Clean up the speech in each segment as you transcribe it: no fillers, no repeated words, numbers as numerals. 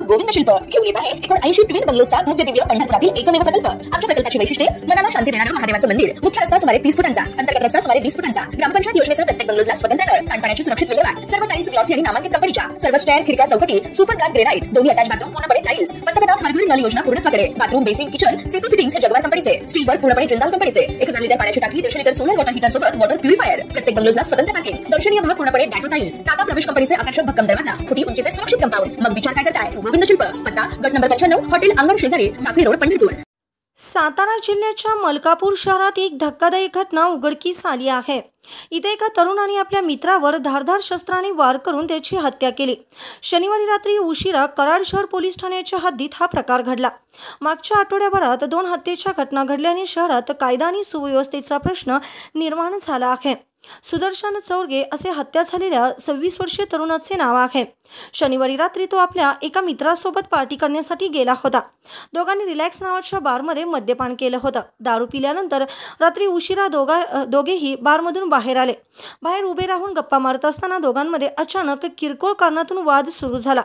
गोविंद शिल्प घेऊन येत आहे 79 ट्विन बंगलोचा भव्य दिव्य पंढरपुरातील एकमेव प्रकल्प। आमच्या प्रकल्पाची वैशिष्ट्ये मनाला शांती देणारं महादेवाचं मंदिर, मुख्य रस्ता सुमारे 30 फुटांचा, अंतर्गत रस्ता सुमारे 20 फुटांचा, ग्रामपंचायत योजनेचा प्रत्येक बंगलोजला स्वतंत्र नळ, सांडपाण्याची सुरक्षित विल्हेवाट, सर्व टाइल्स ग्लॉसी आणि नामांकित कंपनीच्या, सर्व स्टेअर खिडक्या चौकटी सुपर ब्लॅक ग्रेनाइट, दोन्ही अटॅच बाथरूम पूर्णपणे टाइल्स, पंतप्रधान हर घर नल योजना पूर्णत्वाकडे, bathroom basin kitchen CP fittings हे जगवार कंपनीचे, स्टीलवर पूर्णपणे जिंदाल कंपनीचे, 1000 लिटर पाण्याची टाकी, 150 लिटर सोलर वॉटर हीटर सोबत वॉटर प्युरिफायर, प्रत्येक बंगलोजला स्वतंत्र पार्किंग, दर्शनीय भाग पूर्णपणे डॅटो टाइल्स, टाटा प्रवेश कंपनीचे आकर्षक भक्कम दरवाजा, फुटी उंचीचे सुरक्षित कंपाऊंड। मग विचार काय करताय? गोविंद शिल्प, पत्ता गट नंबर 95, हॉटेल अंगण शेजारी, टाकळी रोड, पंढरपूर। सातारा जिल्ह्याच्या मलकापूर शहरात एक धक्कादायक घटना उघडकीस आली आहे। इथे एका तरुणाने आपल्या मित्रावर धारदार शस्त्राने वार करून त्याची हत्या केली। शनिवारी रात्री उशिरा कराड शहर पोलीस ठाण्याच्या हद्दीत हा प्रकार घडला। मागच्या आठवड्याभरात 2 हत्येच्या घटना घडल्याने शहरात कायदा आणि सुव्यवस्थेचा प्रश्न निर्माण झाला आहे। सुदर्शन चौरगे असे हत्या झालेल्या 26 वर्षीय तरुणाचे नाव आहे। शनिवारी रात्री तो आपल्या एका मित्रासोबत पार्टी करण्यासाठी गेला होता। दोघांनी रिलॅक्स नावाच्या बारमध्ये मद्यपान केलं होतं। दारू पिल्यानंतर रात्री उशिरा दोघेही बारमधून बाहेर आले। बाहेर उभे राहून गप्पा मारत असताना दोघांमध्ये अचानक किरकोळ कारणातून वाद सुरू झाला।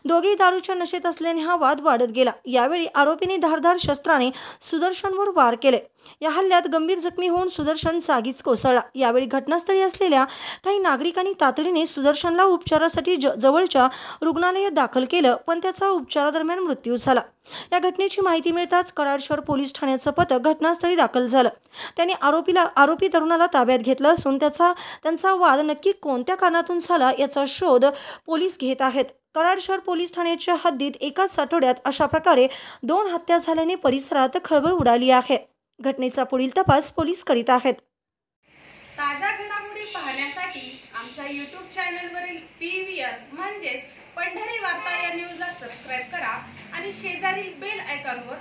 दोघेही दारूच्या नशेत असल्याने हा वाद वाढत गेला। यावेळी आरोपीने धारदार शस्त्राने सुदर्शनवर वार केले। या हल्ल्यात गंभीर जखमी होऊन सुदर्शन जागीच कोसळला। यावेळी घटनास्थळी असलेल्या काही नागरिकांनी तातडीने सुदर्शनला उपचारासाठी जवळच्या रुग्णालयात दाखल केलं, पण त्याचा उपचारादरम्यान मृत्यू झाला। या घटनेची माहिती मिळताच कराड शहर पोलीस ठाण्याचं पथक घटनास्थळी दाखल झालं। त्यांनी आरोपी तरुणाला ताब्यात घेतलं असून त्यांचा वाद नक्की कोणत्या कारणातून झाला याचा शोध पोलीस घेत आहेत। कराड शहर पोलीस ठाण्याच्या हद्दीत एकाच आठवड्यात अशा प्रकारे 2 हत्या झाल्याने परिसरात खळबळ उडाली आहे। घटनेचा पुढील तपास पोलीस करीत आहेत। ताज्या घडामोडी पाहण्यासाठी आमच्या YouTube चॅनलवरील PVR म्हणजेच पंढरी वार्ता या न्यूजला सबस्क्राइब करा आणि शेजारील बेल आयकॉनवर